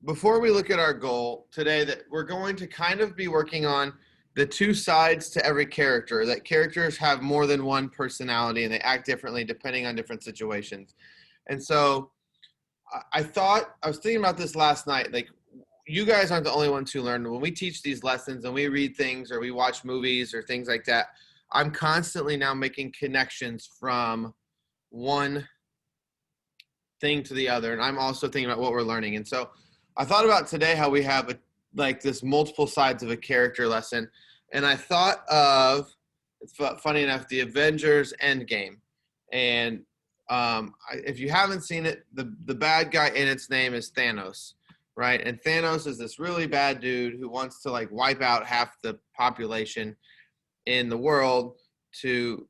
before we look at our goal today, that we're going to kind of be working on the two sides to every character, that characters have more than one personality and they act differently depending on different situations. And so I was thinking about this last night. Like, you guys aren't the only ones who learn. When we teach these lessons and we read things or we watch movies or things like that, I'm constantly now making connections from one thing to the other. And I'm also thinking about what we're learning. And so I thought about today how we have like this multiple sides of a character lesson. And I thought of, it's funny enough, the Avengers Endgame. And if you haven't seen it, the bad guy in its name is Thanos, right? And Thanos is this really bad dude who wants to like wipe out half the population in the world to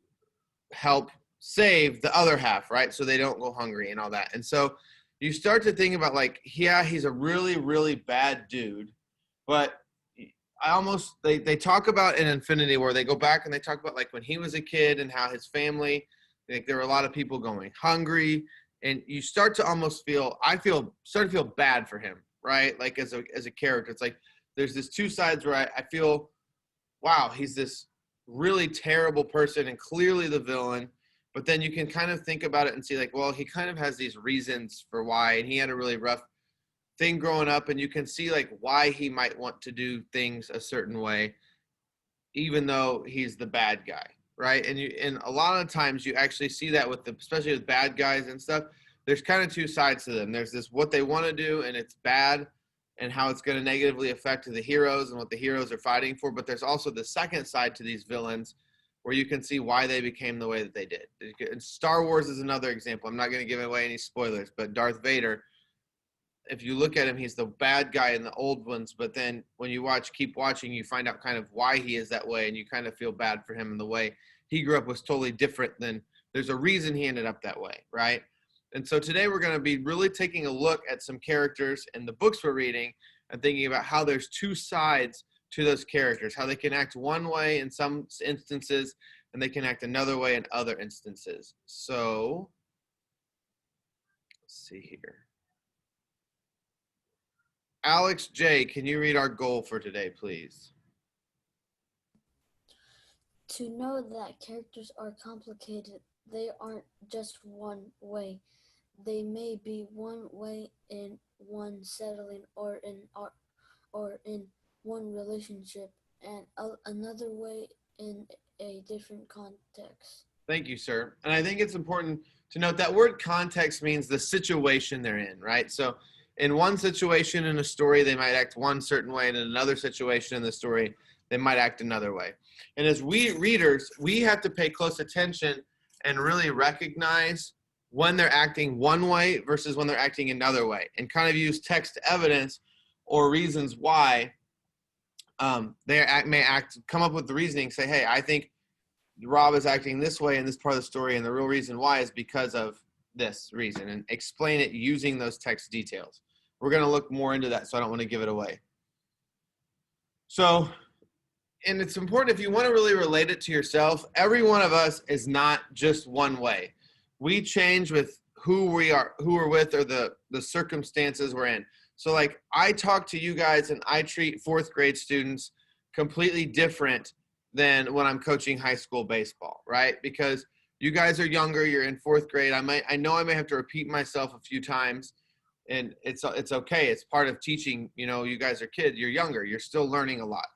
help save the other half, right? So they don't go hungry and all that. And so you start to think about like, yeah, he's a really, really bad dude, but they talk about in Infinity War, they go back and they talk about like when he was a kid and how his family, like there were a lot of people going hungry, and you start to almost start to feel bad for him, right? Like as a character, it's like there's this two sides where I feel, wow, he's this really terrible person and clearly the villain. But then you can kind of think about it and see like, well, he kind of has these reasons for why, and he had a really rough thing growing up, and you can see like why he might want to do things a certain way, even though he's the bad guy, right? And a lot of times you actually see that especially with bad guys and stuff. There's kind of two sides to them. There's this what they want to do and it's bad, and how it's going to negatively affect the heroes and what the heroes are fighting for. But there's also the second side to these villains, where you can see why they became the way that they did. And Star Wars is another example. I'm not going to give away any spoilers, but Darth Vader, if you look at him, he's the bad guy in the old ones, but then when you keep watching, you find out kind of why he is that way, and you kind of feel bad for him, and the way he grew up was totally different there's a reason he ended up that way, right? And so today we're going to be really taking a look at some characters in the books we're reading and thinking about how there's two sides to those characters, how they can act one way in some instances and they can act another way in other instances. So let's see here. Alex J., can you read our goal for today, please? To know that characters are complicated, they aren't just one way. They may be one way in one settling or in one relationship, and another way in a different context. Thank you, sir. And I think it's important to note that word context means the situation they're in, right? So in one situation in a story, they might act one certain way, and in another situation in the story, they might act another way. And as we readers, we have to pay close attention and really recognize when they're acting one way versus when they're acting another way, and kind of use text evidence or reasons why come up with the reasoning, say, hey, I think Rob is acting this way in this part of the story, and the real reason why is because of this reason, and explain it using those text details. We're going to look more into that, so I don't want to give it away. So, and it's important, if you want to really relate it to yourself, every one of us is not just one way. We change with who we're with, or the circumstances we're in. So like, I talk to you guys and I treat fourth grade students completely different than when I'm coaching high school baseball, right? Because you guys are younger, you're in fourth grade. I know I may have to repeat myself a few times, and it's okay. It's part of teaching. You guys are kids, you're younger, you're still learning a lot.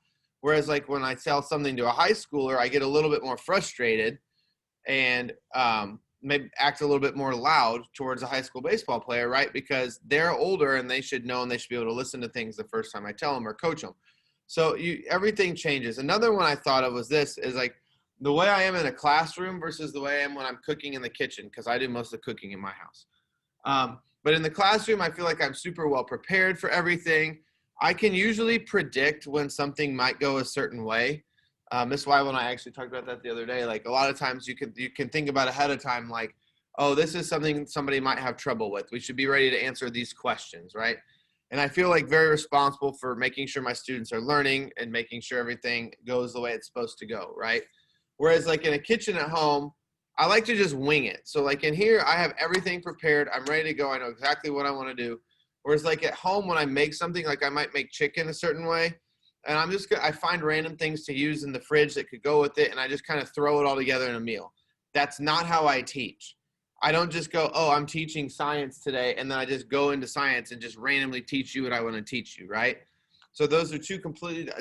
Whereas like when I tell something to a high schooler, I get a little bit more frustrated and maybe act a little bit more loud towards a high school baseball player, right? Because they're older and they should know, and they should be able to listen to things the first time I tell them or coach them. So everything changes. Another one I thought of was this, is like the way I am in a classroom versus the way I am when I'm cooking in the kitchen, because I do most of the cooking in my house. But in the classroom, I feel like I'm super well prepared for everything. I can usually predict when something might go a certain way. Miss Wyville and I actually talked about that the other day. Like a lot of times you can think about ahead of time, like, oh, this is something somebody might have trouble with. We should be ready to answer these questions, right? And I feel like very responsible for making sure my students are learning and making sure everything goes the way it's supposed to go, right? Whereas like in a kitchen at home, I like to just wing it. So like in here, I have everything prepared. I'm ready to go. I know exactly what I want to do. Whereas like at home, when I make something, like I might make chicken a certain way, and I find random things to use in the fridge that could go with it, and I just kind of throw it all together in a meal. That's not how I teach. I don't just go, oh, I'm teaching science today, and then I just go into science and just randomly teach you what I want to teach you, right? So those are two completely.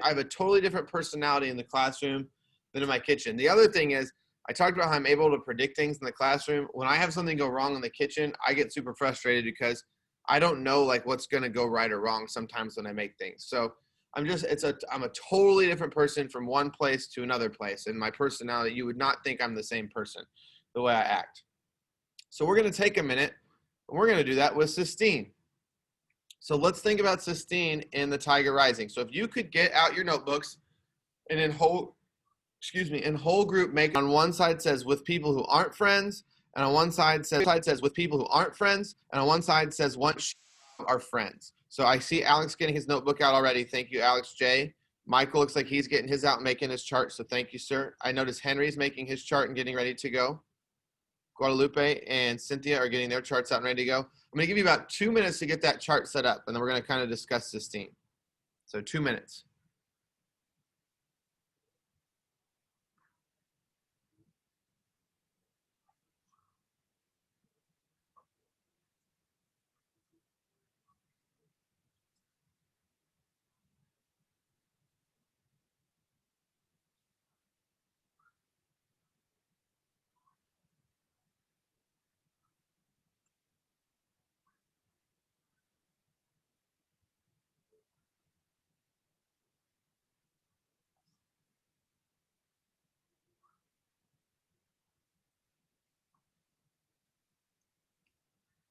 I have a totally different personality in the classroom than in my kitchen. The other thing is, I talked about how I'm able to predict things in the classroom. When I have something go wrong in the kitchen, I get super frustrated because I don't know like what's going to go right or wrong sometimes when I make things. So I'm a totally different person from one place to another place. And my personality, you would not think I'm the same person the way I act. So we're going to take a minute and we're going to do that with Sistine. So let's think about Sistine in The Tiger Rising. So if you could get out your notebooks and in whole group, make on one side says with people who aren't friends, and on one side says with people who aren't friends, and on one side says once are friends. So I see Alex getting his notebook out already. Thank you, Alex J. Michael looks like he's getting his out and making his chart. So thank you, sir. I notice Henry's making his chart and getting ready to go. Guadalupe and Cynthia are getting their charts out and ready to go. I'm going to give you about 2 minutes to get that chart set up, and then we're going to kind of discuss Sistine. So 2 minutes.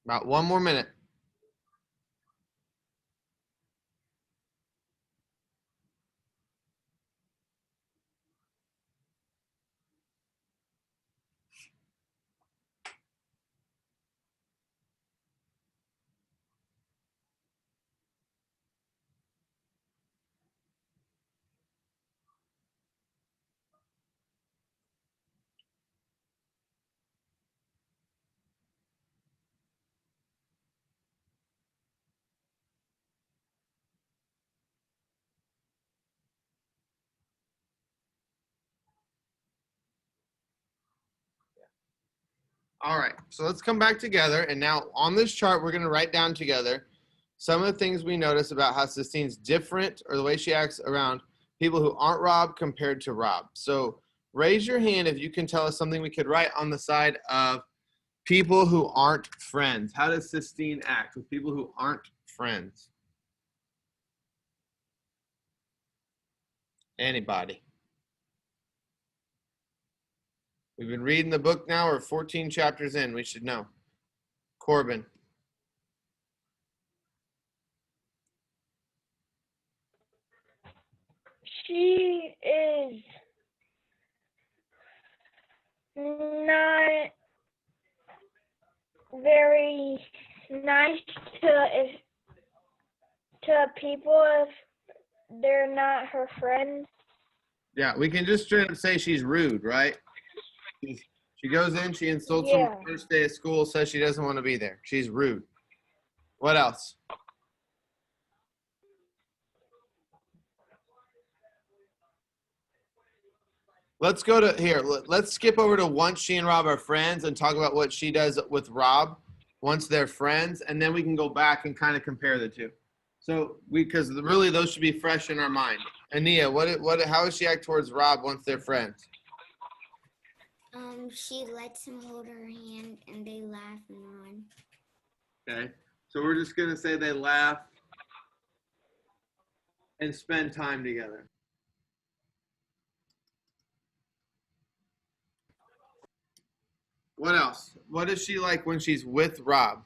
About 1 more minute. All right, so let's come back together. And now on this chart, we're going to write down together some of the things we notice about how Sistine's different, or the way she acts around people who aren't Rob compared to Rob. So raise your hand if you can tell us something we could write on the side of people who aren't friends. How does Sistine act with people who aren't friends? Anybody? We've been reading the book now. We're 14 chapters in. We should know. Corbin. She is not very nice to people if they're not her friends. Yeah, we can just straight up say she's rude, right? She goes in, she insults him the first day of school, says she doesn't want to be there. She's rude. What else? Let's go to here. Let's skip over to once she and Rob are friends and talk about what she does with Rob once they're friends, and then we can go back and kind of compare the two. So because really those should be fresh in our mind. Ania, how does she act towards Rob once they're friends? She lets him hold her hand and they laugh and run. Okay. So we're just gonna say they laugh and spend time together. What else? What is she like when she's with Rob?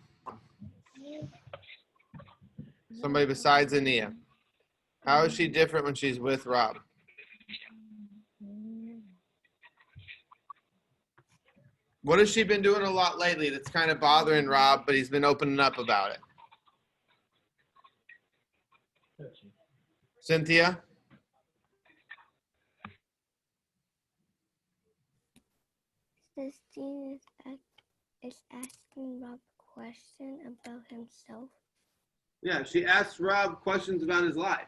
Somebody besides Ania. How is she different when she's with Rob? What has she been doing a lot lately that's kind of bothering Rob, but he's been opening up about it? Cynthia? Sistine is asking Rob a question about himself. Yeah, she asked Rob questions about his life.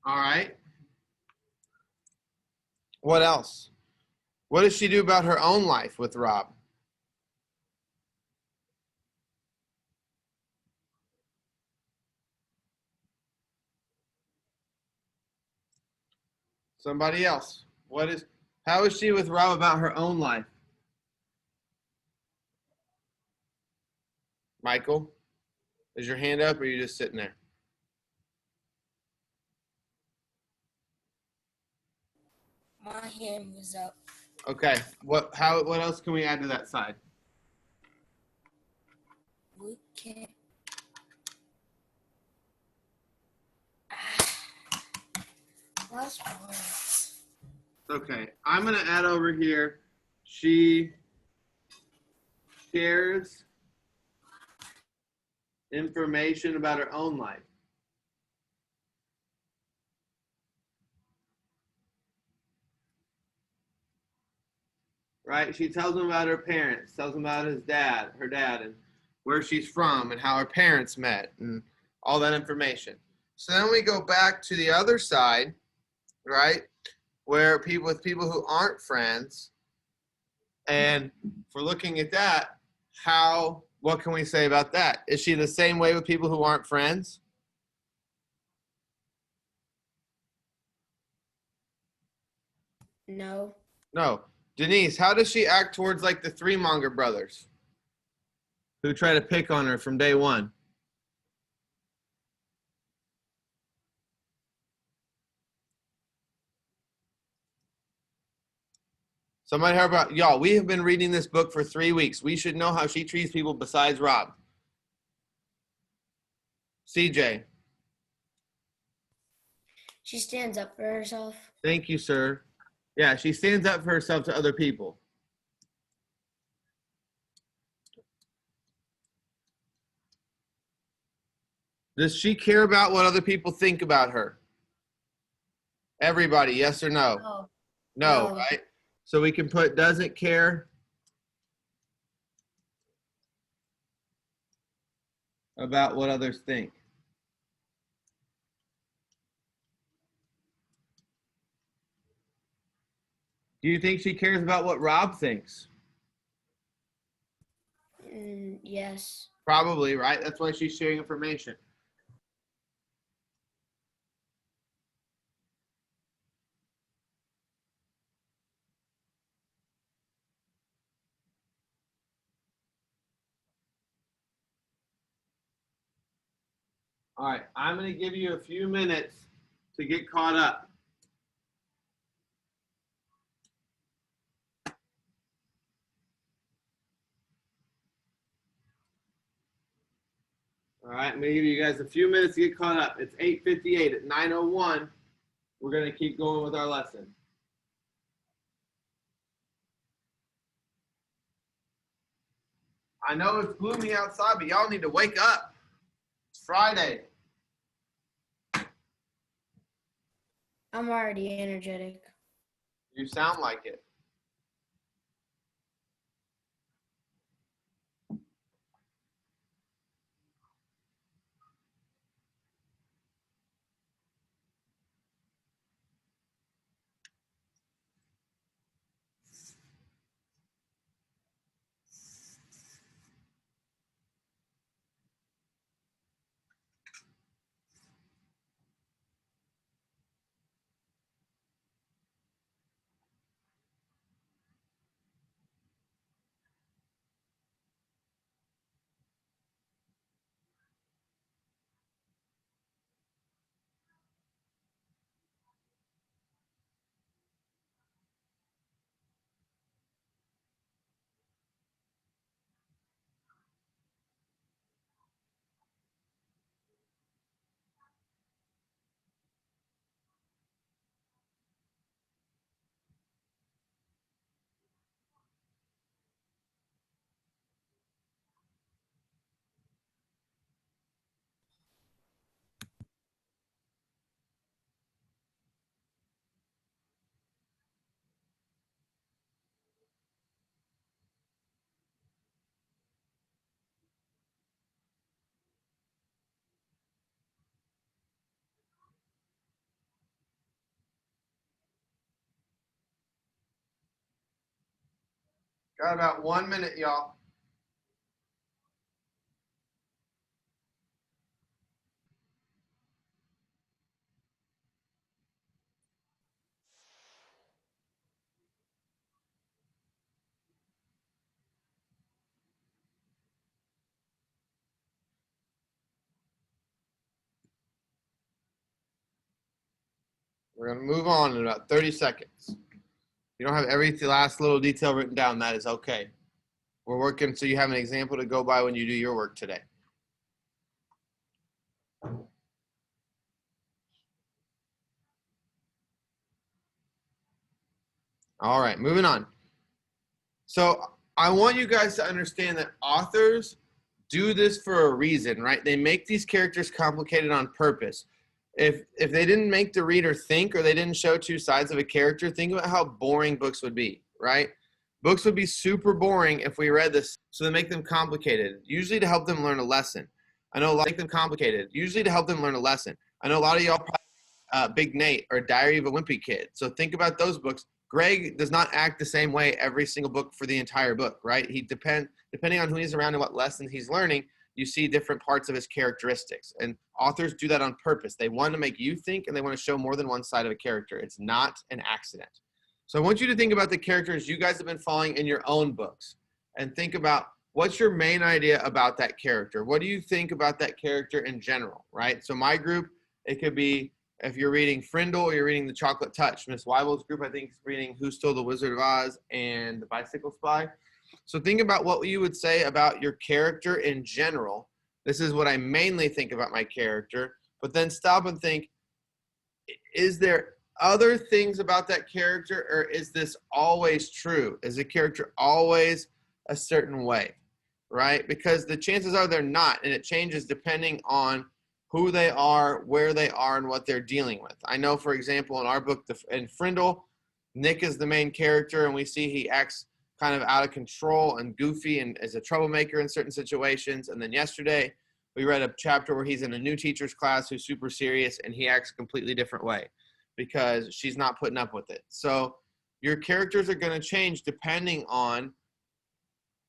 All right. What else? What does she do about her own life with Rob? Somebody else. How is she with Rob about her own life? Michael, is your hand up or are you just sitting there? My hand was up. Okay. What else can we add to that side? We can't. Last words. Okay. I'm gonna add over here. She shares information about her own life. Right? She tells him about her parents, tells him about her dad, and where she's from and how her parents met and all that information. So then we go back to the other side, right? Where people who aren't friends, and if we're looking at that, what can we say about that? Is she the same way with people who aren't friends? No. No. Denise, how does she act towards like the three Monger brothers who try to pick on her from day one? Somebody heard about y'all. We have been reading this book for 3 weeks. We should know how she treats people besides Rob. CJ, She stands up for herself. thank you, sir. Yeah, she stands up for herself to other people. Does she care about what other people think about her? Everybody, yes or no? No. No, No. right? So we can put doesn't care about what others think. Do you think she cares about what Rob thinks? Yes. Probably, right? That's why she's sharing information. All right, I'm going to give you a few minutes to get caught up. All right, I'm going to give you guys a few minutes to get caught up. It's 8:58. At 9:01, we're going to keep going with our lesson. I know it's gloomy outside, but y'all need to wake up. It's Friday. I'm already energetic. You sound like it. Got about 1 minute, y'all. We're going to move on in about 30 seconds. If you don't have every last little detail written down, that is okay. We're working so you have an example to go by when you do your work today. All right, moving on. So I want you guys to understand that authors do this for a reason, right? They make these characters complicated on purpose. If they didn't make the reader think, or they didn't show two sides of a character, think about how boring books would be, right? Books would be super boring if we read this. So they make them complicated, usually to help them learn a lesson. I know a lot make them complicated, usually to help them learn a lesson. I know a lot of y'all probably Big Nate or Diary of a Wimpy Kid. So think about those books. Greg does not act the same way every single book for the entire book, right? He depending on who he's around and what lessons he's learning, you see different parts of his characteristics. And authors do that on purpose. They want to make you think, and they want to show more than one side of a character. It's not an accident. So I want you to think about the characters you guys have been following in your own books, and think about what's your main idea about that character. What do you think about that character in general, right? So my group, it could be if you're reading Frindle or you're reading The Chocolate Touch. Miss Weibel's group, I think, is reading Who Stole the Wizard of Oz and The Bicycle Spy. So think about what you would say about your character in general. This is what I mainly think about my character. But then stop and think, is there other things about that character, or is this always true? Is the character always a certain way, right? Because the chances are they're not, and it changes depending on who they are, where they are, and what they're dealing with. I know, for example, in our book, in Frindle, Nick is the main character, and we see he acts kind of out of control and goofy and is a troublemaker in certain situations. And then yesterday, we read a chapter where he's in a new teacher's class who's super serious, and he acts a completely different way because she's not putting up with it. So your characters are going to change depending on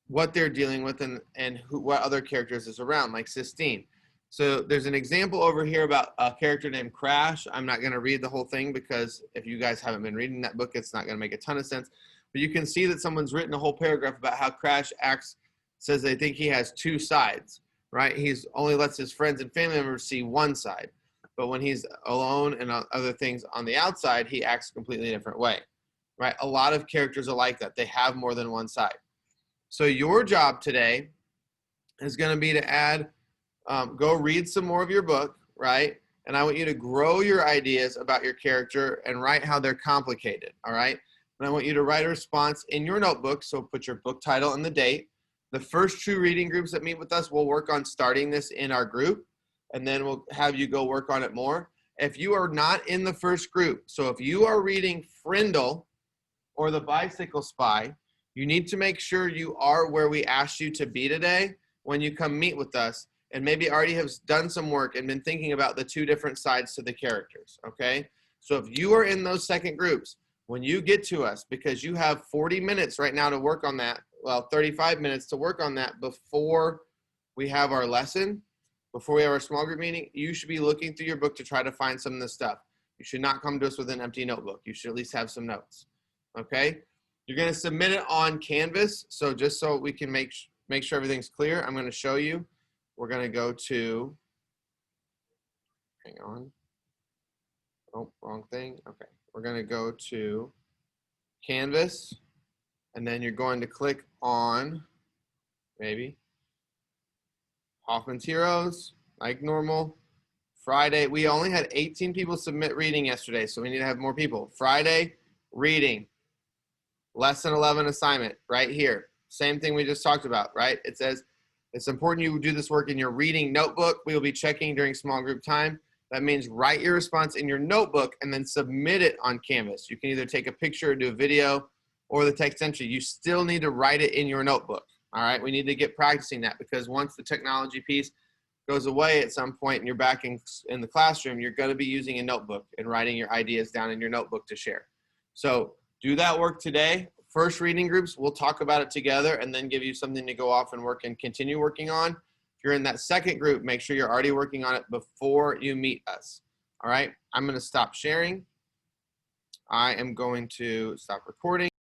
what they're dealing with and what other characters is around, like Sistine. So there's an example over here about a character named Crash. I'm not going to read the whole thing because if you guys haven't been reading that book, it's not going to make a ton of sense. But you can see that someone's written a whole paragraph about how Crash acts, says they think he has two sides, right? He's only lets his friends and family members see one side. But when he's alone and other things on the outside, he acts a completely different way, right? A lot of characters are like that. They have more than one side. So your job today is going to be to add go read some more of your book, right? And I want you to grow your ideas about your character and write how they're complicated, all right? And I want you to write a response in your notebook, so put your book title and the date. The first two reading groups that meet with us, we'll work on starting this in our group, and then we'll have you go work on it more. If you are not in the first group, so if you are reading Frindle or The Bicycle Spy, you need to make sure you are where we asked you to be today when you come meet with us, and maybe already have done some work and been thinking about the two different sides to the characters, okay? So if you are in those second groups, when you get to us, because you have 40 minutes right now to work on that, well, 35 minutes to work on that before we have our lesson, before we have our small group meeting, you should be looking through your book to try to find some of this stuff. You should not come to us with an empty notebook. You should at least have some notes, okay? You're going to submit it on Canvas, so just so we can make sure everything's clear, I'm going to show you. We're going to go to, hang on. Oh, wrong thing. Okay. We're going to go to Canvas, and then you're going to click on, maybe, Hoffman's Heroes, like normal. Friday, we only had 18 people submit reading yesterday, so we need to have more people. Friday, reading, lesson 11 assignment, right here. Same thing we just talked about, right? It says, it's important you do this work in your reading notebook. We will be checking during small group time. That means write your response in your notebook and then submit it on Canvas. You can either take a picture or do a video or the text entry. You still need to write it in your notebook. All right, we need to get practicing that, because once the technology piece goes away at some point and you're back in the classroom, you're going to be using a notebook and writing your ideas down in your notebook to share. So do that work today. first reading groups, we'll talk about it together and then give you something to go off and work and continue working on. If you're in that second group, make sure you're already working on it before you meet us. All right, I'm going to stop sharing. I am going to stop recording.